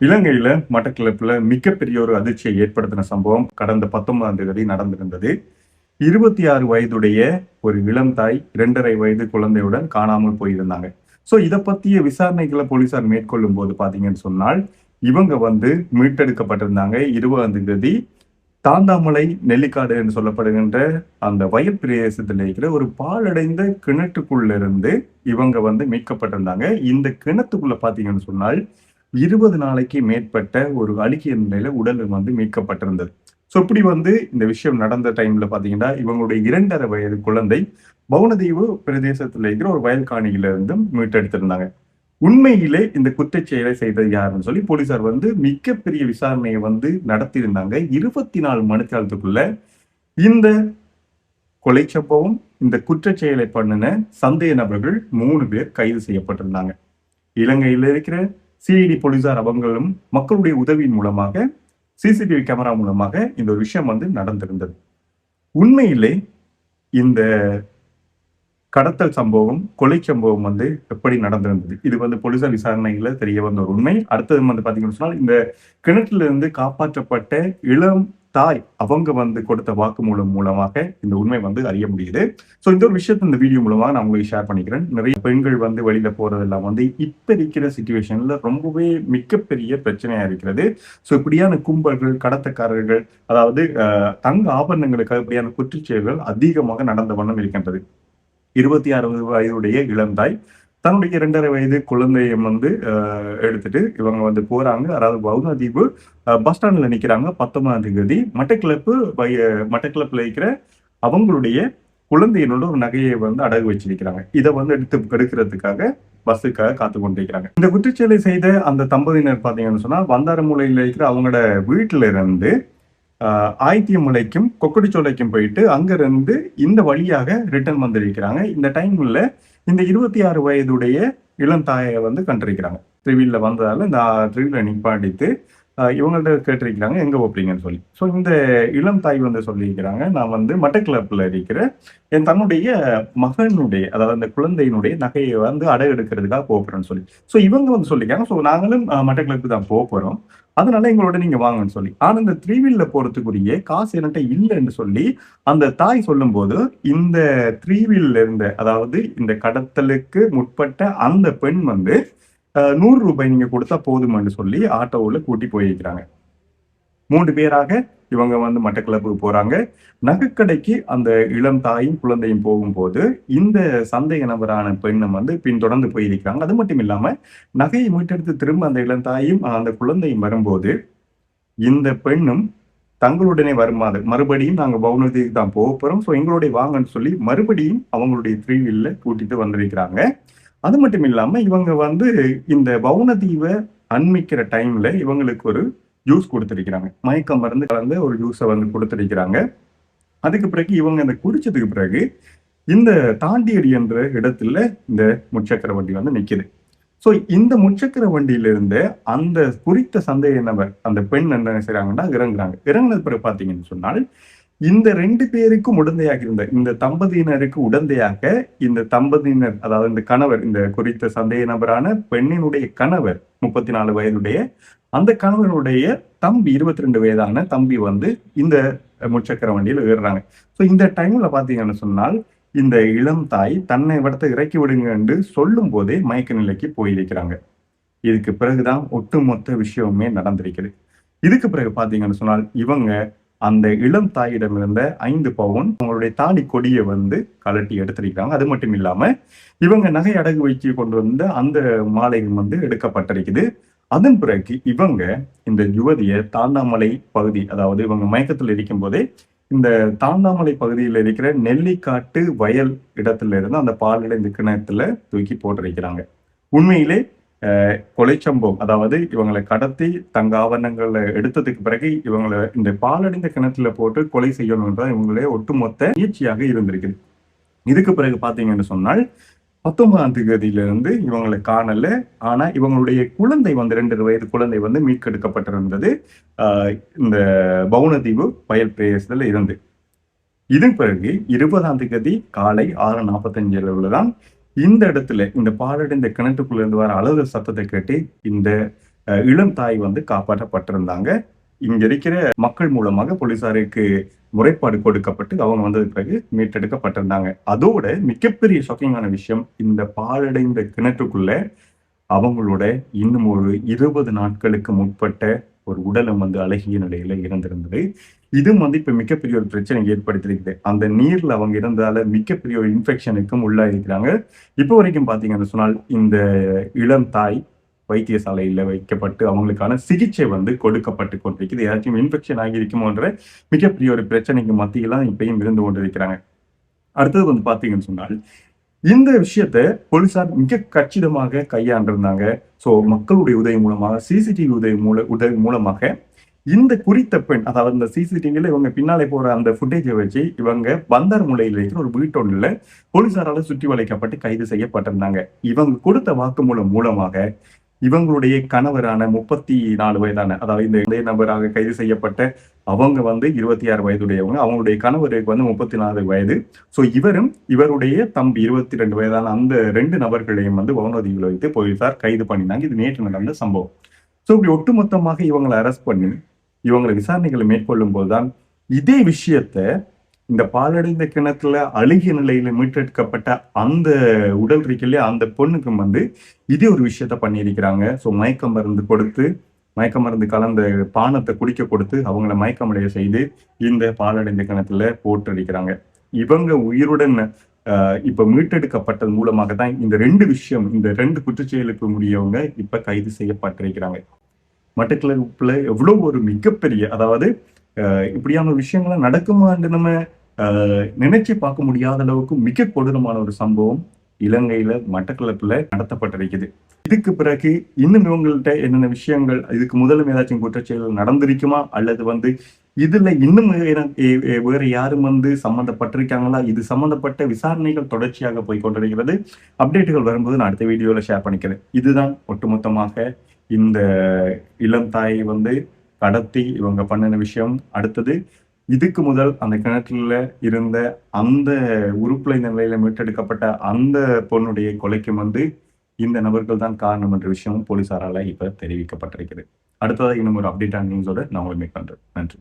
இலங்கையில மட்டக்களப்புல மிகப்பெரிய ஒரு அதிர்ச்சியை ஏற்படுத்தின சம்பவம் கடந்த 19ஆம் தேதி நடந்திருந்தது. 26 வயதுடைய ஒரு இளம் தாய் 2½ வயது குழந்தையுடன் காணாமல் போயிருந்தாங்க. இத பத்திய விசாரணைகளை போலீசார் மேற்கொள்ளும் போது பாத்தீங்கன்னு சொன்னால், இவங்க மீட்டெடுக்கப்பட்டிருந்தாங்க. 20ஆம் தேதி தாந்தாமலை நெல்லிக்காடு என்று சொல்லப்படுகின்ற அந்த வயல் பிரதேசத்தில் இருக்கிற ஒரு பாழடைந்த கிணற்றுக்குள்ள இருந்து இவங்க மீட்கப்பட்டிருந்தாங்க. இந்த கிணத்துக்குள்ள பாத்தீங்கன்னு சொன்னால் 20 நாளைக்கு மேற்பட்ட ஒரு அழுகிய நிலையில உடல் மீட்கப்பட்டிருந்தது. இப்படி இந்த விஷயம் நடந்த டைம்ல பாத்தீங்கன்னா, இவங்களுடைய 2½ வயது குழந்தை பவுனதீவு பிரதேசத்துல இருக்கிற ஒரு வயல் காணியில இருந்து மீட்டெடுத்திருந்தாங்க. உண்மையிலே இந்த குற்றச் செயலை செய்தது யாருன்னு சொல்லி போலீசார் மிகப்பெரிய விசாரணையை நடத்தியிருந்தாங்க. 24 மணித்தியாலத்துக்குள்ள இந்த கொலை சம்பவம், இந்த குற்றச் செயலை பண்ணின சந்தேக நபர்கள் 3 பேர் கைது செய்யப்பட்டிருந்தாங்க. இலங்கையில் இருக்கிற சிஐடி போலீசார் அவங்களும் மக்களுடைய உதவியின் மூலமாக சிசிடிவி கேமரா மூலமாக இந்த ஒரு விஷயம் நடந்திருந்தது. உண்மையிலே இந்த கடத்தல் சம்பவம், கொலை சம்பவம் எப்படி நடந்திருந்தது, இது போலீசார் விசாரணையில தெரிய வந்த ஒரு உண்மை. அடுத்தது பாத்தீங்கன்னு சொன்னால், இந்த கிணற்றில இருந்து காப்பாற்றப்பட்ட இளம் தாய் அவங்க கொடுத்த வாக்குமூலம் மூலமாக இந்த உண்மை அறிய முடியுது. இந்த ஒரு விஷயத்தை இந்த வீடியோ மூலமாக நான் உங்களுக்கு ஷேர் பண்ணிக்கிறேன். நிறைய பெண்கள் வெளியில போறதெல்லாம் இப்ப இருக்கிற சிச்சுவேஷன்ல ரொம்பவே மிகப்பெரிய பிரச்சனையா இருக்கிறது. இப்படியான கும்பல்கள், கடத்தக்காரர்கள், அதாவது தங்க ஆபரணங்களுக்காக இப்படியான குற்றச்செயல்கள் அதிகமாக நடந்த வண்ணம் இருக்கின்றது. 26 வயதுடைய இளந்தாய் தன்னுடைய 2½ வயது குழந்தையை எடுத்துட்டு இவங்க போறாங்க. அதாவது பவுனதீவு பஸ் ஸ்டாண்ட்ல நிக்கிறாங்க. 19ஆம் தேதி மட்டக்களப்புல இருக்கிற அவங்களுடைய குழந்தையினோட ஒரு நகையை அடகு வச்சிருக்கிறாங்க. இதை எடுக்கிறதுக்காக பஸ்ஸுக்காக காத்து கொண்டிருக்கிறாங்க. இந்த குற்றச்செயலை செய்த அந்த தம்பதியினர் பாத்தீங்கன்னு சொன்னா, வந்தாரமூலையில இருக்கிற அவங்களோட வீட்டுல இருந்து ஆயித்தியமலைக்கும் கொக்கடிச்சோலைக்கும் போயிட்டு அங்கிருந்து இந்த வழியாக ரிட்டர்ன் வந்திருக்கிறாங்க. இந்த டைம்ல இந்த 26 வயதுடைய இளம் தாயை கண்டிருக்கிறாங்க. த்ரிவில்ல வந்ததால இந்த த்ரிவில்ல நிப்பாட்டித்து இவங்கள்ட்ட கேட்டிருக்கிறாங்க, எங்க போறீங்கன்னு சொல்லி. இந்த இளம் தாய் சொல்லியிருக்கிறாங்க, நான் மட்டக்களப்புல இருக்கிற என் தன்னுடைய மகனுடைய, அதாவது அந்த குழந்தையினுடைய நகையை அடகு எடுக்கிறதுக்காக போறேன்னு சொல்லி. இவங்க சொல்லியிருக்காங்க, நாங்களும் மட்டக்களப்பு தான் போறோம், அதனால எங்களோட நீங்க வாங்கன்னு சொல்லி. ஆனா இந்த த்ரீவீல்ல போறதுக்குரிய காசு என்கிட்ட இல்லைன்னு சொல்லி அந்த தாய் சொல்லும் போது, இந்த த்ரீவீல்ல இருந்த, அதாவது இந்த கடத்தலுக்கு முற்பட்ட அந்த பெண் 100 ரூபாய் நீங்க கொடுத்தா போதும்னு சொல்லி ஆட்டோவில் கூட்டி போயிருக்கிறாங்க. 3 பேராக இவங்க மட்டக்களப்புக்கு போறாங்க. நகைக்கடைக்கு அந்த இளம் தாயும் குழந்தையும் போகும்போது இந்த சந்தேக நபரான பெண்ணை பின்தொடர்ந்து போயிருக்கிறாங்க. அது மட்டும் இல்லாம நகையை மீட்டெடுத்து திரும்ப அந்த இளம் தாயும் அந்த குழந்தையும் வரும்போது இந்த பெண்ணும் தங்களுடனே வருமாறு மறுபடியும் நாங்க பவுனதீவுக்கு தான் போறோம், எங்களுடைய வாங்கன்னு சொல்லி மறுபடியும் அவங்களுடைய த்ரீவீல்ல கூட்டிட்டு வந்திருக்கிறாங்க. அது மட்டும் இல்லாம இவங்க இந்த பவுனதீவை அண்மிக்கிற டைம்ல இவங்களுக்கு ஒரு ஜூஸ் கொடுத்திருக்கிறாங்க. மயக்க மருந்து கலந்து ஒரு ஜூஸை கொடுத்திருக்கிறாங்க. அதுக்கு பிறகு இவங்க இந்த குடிச்சதுக்கு பிறகு இந்த தாண்டியடி என்ற இடத்துல இந்த முச்சக்கர வண்டி நிக்குது. இந்த முச்சக்கர வண்டியில இருந்து அந்த குறித்த சந்தேக நபர், அந்த பெண் என்ன செய்றாங்கன்னா இறங்குறாங்க. இறங்குனது பிறகு பாத்தீங்கன்னு சொன்னால், இந்த 2 பேருக்கும் உடந்தையாக இருந்த இந்த தம்பதியினருக்கு உடந்தையாக இந்த தம்பதியினர், அதாவது இந்த கணவர், இந்த குறித்த சந்தேக நபரான பெண்ணினுடைய கணவர் 34 வயதுடைய அந்த கணவனுடைய தம்பி 22 வயதான தம்பி இந்த முச்சக்கர வண்டியில ஏறுறாங்க. இந்த டைம்ல பாத்தீங்கன்னு சொன்னால், இந்த இளம் தாய் தன்னை இடத்தை இறக்கி விடுங்க என்று சொல்லும் போதே மயக்க நிலைக்கு போயிருக்கிறாங்க. இதுக்கு பிறகுதான் ஒட்டுமொத்த விஷயமுமே நடந்திருக்குது. இதுக்கு பிறகு பாத்தீங்கன்னு சொன்னால், இவங்க அந்த இளம் தாயிடம் இருந்த 5 பவுன் அவங்களுடைய தாலி கொடியை கழட்டி எடுத்திருக்கிறாங்க. அது மட்டும் இல்லாம இவங்க நகை அடகு வைக்க கொண்டு வந்த அந்த மாலைகள் எடுக்கப்பட்டிருக்குது. அதன் பிறகு இவங்க இந்த யுவதிய தாண்டாமலை பகுதி, அதாவது இவங்க மயக்கத்தில் இருக்கும் போதே இந்த தாண்டாமலை பகுதியில் இருக்கிற நெல்லிக்காட்டு வயல் இடத்துல இருந்து அந்த பாலடைந்த கிணத்துல தூக்கி போட்டிருக்கிறாங்க. உண்மையிலே கொலை சம்பவம், அதாவது இவங்களை கடத்தி தங்க ஆவரணங்களை எடுத்ததுக்கு பிறகு இவங்களை இந்த பாலடைந்த கிணத்துல போட்டு கொலை செய்யணும்ன்ற இவங்களுடைய ஒட்டுமொத்த முயற்சியாக இருந்திருக்குது. இதுக்கு பிறகு பாத்தீங்கன்னு சொன்னால் 19ஆம் தேதியிலிருந்து இவங்களை காணல. ஆனா இவங்களுடைய குழந்தை 2½ வயது குழந்தை மீட்கெடுக்கப்பட்டிருந்தது இந்த பவுனதீவு வயல் பிரதேசத்துல இருந்து. இதன் பிறகு 20ஆம் தேதி காலை 6:45 தான் இந்த இடத்துல இந்த பாலடைந்த கிணற்றுக்குள்ள இருந்து வர அழுத சத்தத்தை கேட்டு இந்த இளம் தாய் வந்து காப்பாற்றப்பட்டிருந்தாங்க. இங்க இருக்கிற மக்கள் மூலமாக போலீசாருக்கு முறைப்பாடு கொடுக்கப்பட்டு அவங்க வந்தது பிறகு மீட்டெடுக்கப்பட்டிருந்தாங்க. அதோட மிகப்பெரிய ஷாக்கிங்கான விஷயம், இந்த பாழடைந்த கிணற்றுக்குள்ள அவங்களோட இன்னும் ஒரு 20 நாட்களுக்கு முற்பட்ட ஒரு உடலம் வந்து அழகிய நிலையில இருந்திருந்தது. இதுவும் வந்து இப்ப மிகப்பெரிய ஒரு பிரச்சனை ஏற்படுத்தியிருக்குது. அந்த நீர்ல அவங்க இருந்ததால மிகப்பெரிய ஒரு இன்ஃபெக்ஷனுக்கும் உள்ளாயிருக்கிறாங்க. இப்போ வரைக்கும் பாத்தீங்கன்னு சொன்னால், இந்த இளம் தாய் வைத்தியசாலையில வைக்கப்பட்டு அவங்களுக்கான சிகிச்சை வந்து கொடுக்கப்பட்டு கொண்டிருக்குது. ஏதாச்சும் இன்ஃபெக்ஷன் ஆகியிருக்குமோன்ற மிகப்பெரிய ஒரு பிரச்சனைக்கு மத்தியில இப்பயும் இருந்து கொண்டிருக்கிறாங்க. அடுத்தது வந்து பாத்தீங்கன்னு சொன்னால், இந்த விஷயத்த போலீசார் மிக கச்சிதமாக கையாண்டிருந்தாங்க. சோ மக்களுடைய உதவி மூலமாக, சிசிடிவி உதவி மூலமாக இந்த குறித்த பெண், அதாவது இந்த சிசிடிவில இவங்க பின்னாலே போற அந்த ஃபுட்டேஜை வச்சு இவங்க பந்தார்முல்லையில் இருக்கிற ஒரு வீட்டொன்றுல போலீசாரால சுற்றி வளைக்கப்பட்டு கைது செய்யப்பட்டிருந்தாங்க. இவங்க கொடுத்த வாக்குமூலம் மூலமாக இவங்களுடைய கணவரான 34 வயதான, அதாவது இந்த இதே நபராக கைது செய்யப்பட்ட அவங்க வந்து 26 வயதுடையவங்க. அவங்களுடைய கணவருக்கு வந்து 34 வயது. சோ இவரும் இவருடைய தம்பி 22 வயதான அந்த 2 நபர்களையும் வந்து வவுனதீவில் வைத்து போலீசார் கைது பண்ணினாங்க. இது நேற்று நடந்த சம்பவம். சோ இப்படி ஒட்டுமொத்தமாக இவங்களை அரெஸ்ட் பண்ணி இவங்களை விசாரணைகளை மேற்கொள்ளும் போதுதான் இதே விஷயத்த இந்த பாலடைந்த கிணத்துல அழுகிய நிலையில மீட்டெடுக்கப்பட்ட அந்த உடல் இருக்கையிலே அந்த பொண்ணுக்கும் வந்து இதே ஒரு விஷயத்த பண்ணியிருக்கிறாங்க. ஸோ மயக்க மருந்து கொடுத்து, மயக்க மருந்து கலந்த பானத்தை குடிக்க கொடுத்து அவங்கள மயக்கமடைய செய்து இந்த பாலடைந்த கிணத்துல போட்டடிக்கிறாங்க. இவங்க உயிருடன் இப்ப மீட்டெடுக்கப்பட்டது மூலமாக தான் இந்த 2 விஷயம், இந்த 2 குற்றச்செயலுக்கு முடியவங்க இப்ப கைது செய்யப்பட்டிருக்கிறாங்க. மட்டக்களப்புல எவ்வளவு ஒரு மிகப்பெரிய, அதாவது இப்படியான விஷயங்கள்லாம் நடக்குமான்னு நம்ம நினைச்சு பார்க்க முடியாத அளவுக்கு மிக கொடூரமான ஒரு சம்பவம் இலங்கையில மட்டக்களப்புல நடத்தப்பட்டிருக்குது. இதுக்கு பிறகு இன்னும் இவங்கள்ட்ட என்னென்ன விஷயங்கள், இதுக்கு முதலும் ஏதாச்சும் குற்றச்செயல்கள் நடந்திருக்குமா, அல்லது வந்து இதுல இன்னும் வேற யாரும் வந்து சம்பந்தப்பட்டிருக்காங்களா, இது சம்பந்தப்பட்ட விசாரணைகள் தொடர்ச்சியாக போய் கொண்டிருக்கிறது. அப்டேட்டுகள் வரும்போது நான் அடுத்த வீடியோல ஷேர் பண்ணிக்கிறேன். இதுதான் ஒட்டுமொத்தமாக இந்த இளம் தாயை வந்து கடத்தி இவங்க பண்ணின விஷயம். அடுத்தது இதுக்கு முதல் அந்த கிணற்றுல இருந்த அந்த உருப்பலை நிலையில மீட்டெடுக்கப்பட்ட அந்த பொண்ணுடைய கொலைக்கும் வந்து இந்த நபர்கள் தான் காரணம் என்ற விஷயம் போலீசாரால இப்ப தெரிவிக்கப்பட்டிருக்கிறது. அடுத்ததாக இன்னும் ஒரு அப்டேட்டான நியூஸோட நான் உங்களை மீட் பண்றேன். நன்றி.